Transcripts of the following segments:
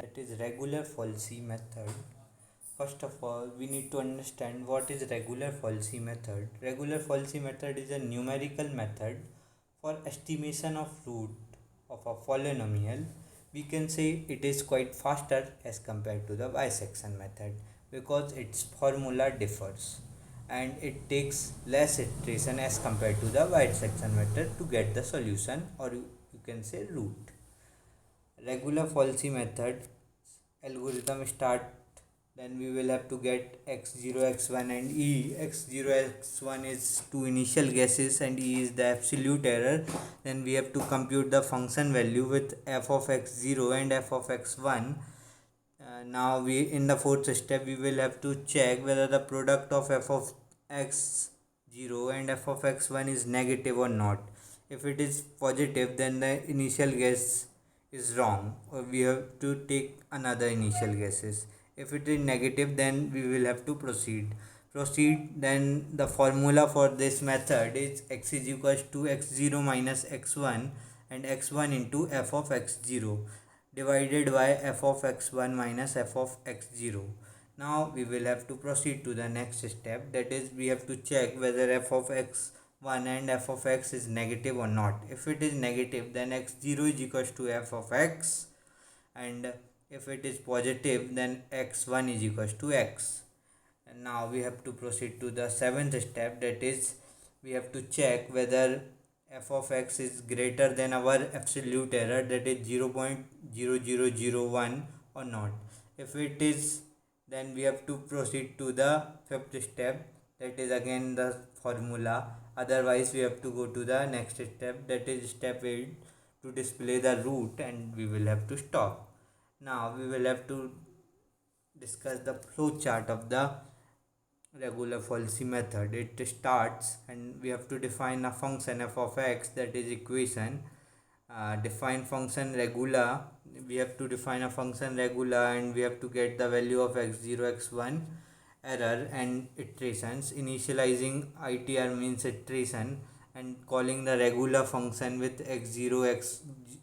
that is regular falsy method. First of all, we need to understand what is regular falsy method. Regular falsy method is a numerical method for estimation of root of a polynomial. We can say it is quite faster as compared to the bisection method because its formula differs and it takes less iteration as compared to the bisection method to get the solution, or you can say root. Regular falsy method algorithm start, then we will have to get x0 x1 and e. X0 x1 is two initial guesses and e is the absolute error. Then we have to compute the function value with f of x0 and f of x1. Now we, in the fourth step, we will have to check whether the product of f of x0 and f of x1 is negative or not. If it is positive, then the initial guess is wrong, or we have to take another initial guesses. If it is negative, then we will have to proceed. Then the formula for this method is x is equals to x0 minus x1 and x1 into f of x0 divided by f of x1 minus f of x0. Now we will have to proceed to the next step, that is we have to check whether f of x1 and f of x is negative or not. If it is negative, then x0 is equals to f of x, and if it is positive, then x1 is equals to x. And now we have to proceed to the seventh step, that is we have to check whether f of x is greater than our absolute error, that is 0.0001 or not. If it is, then we have to proceed to the fifth step, that is again the formula. Otherwise we have to go to the next step, that is step 8, to display the root, and we will have to stop. Now we will have to discuss the flow chart of the regular falsy method. It starts and we have to define a function f of x, that is equation. Define function regular, we have to define a function regular and we have to get the value of x0 x1 error and iterations. Initializing itr means iteration, and calling the regular function with x0 x0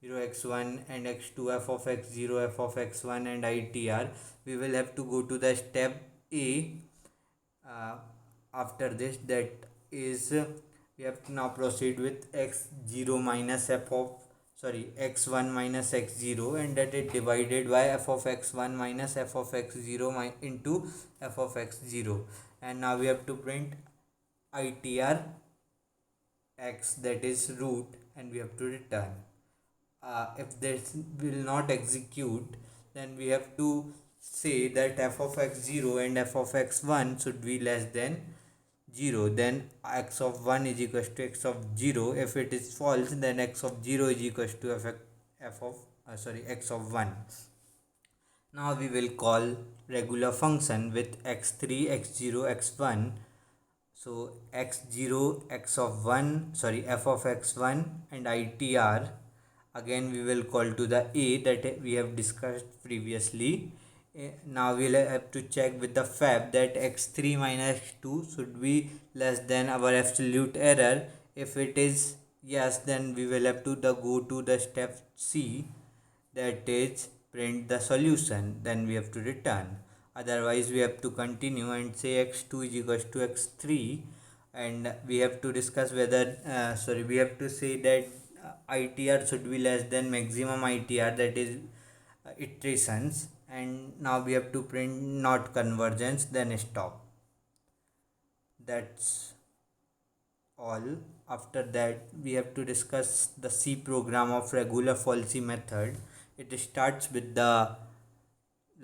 x1 and x2 f of x0 f of x1 and itr. We will have to go to the step a. uh, After this, that is we have to now proceed with x0 minus f of x1 minus x0, and that is divided by f of x1 minus f of x0 into f of x0. And now we have to print itr x, that is root, and we have to return. If this will not execute, then we have to say that f of x0 and f of x1 should be less than 0. Then x of 1 is equals to x of 0. If it is false, then x of 0 is equals to f of x of 1. Now we will call regular function with x3 x0 x1. So x0 x of 1 f of x1 and itr, again we will call to the a that we have discussed previously. Now we'll have to check with the fab that x3 minus x2 should be less than our absolute error. If it is yes, then we will have to go to the step c, that is print the solution, then we have to return. Otherwise we have to continue and say x2 is equals to x3, and we have to discuss whether we have to say that itr should be less than maximum itr, that is iterations. And now we have to print not convergence, then stop. That's all. After that we have to discuss the C program of regular falsy method. It starts with the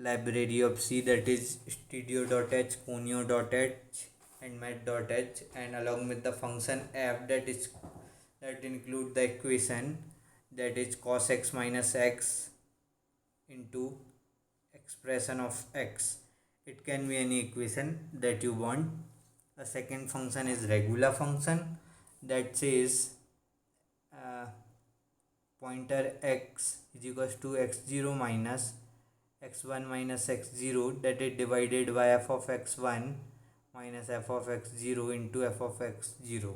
library of C, that is studio.h, conio.h and met.h, and along with the function f, that include the equation, that is cos x minus x into expression of x. It can be any equation that you want. The second function is regular function, that says pointer x is equals to x0 minus x1 minus x0, that is divided by f of x1 minus f of x0 into f of x0.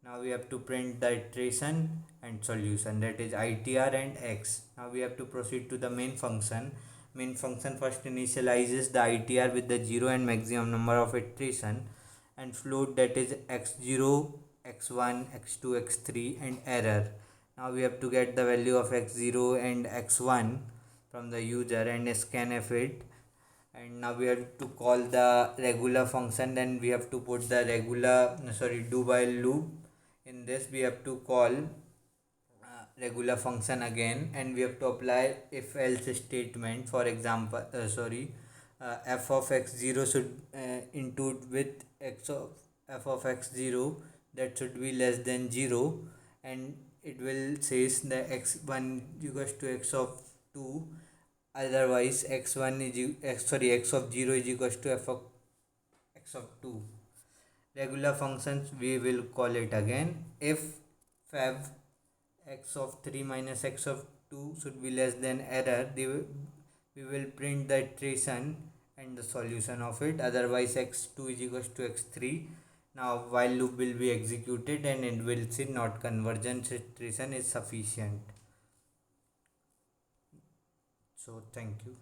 Now we have to print the iteration and solution, that is itr and x. Now we have to proceed to the main function. Main function first initializes the itr with the 0 and maximum number of iteration, and float, that is x0, x1, x2, x3, and error. Now we have to get the value of x0 and x1 from the user and scanf it. And now we have to call the regular function. Then we have to put the do while loop. In this we have to call regular function again, and we have to apply if else statement. For example, f of x0 should include with x of f of x0, that should be less than 0, and it will says the x1 equals to x of 2, otherwise x1 is x of 0 is equals to f of x of 2. Regular functions we will call it again. If fab x of 3 minus x of 2 should be less than error, we will print the iteration and the solution of it, otherwise x2 is equals to x3. Now while loop will be executed and it will say not convergence iteration is sufficient. So thank you.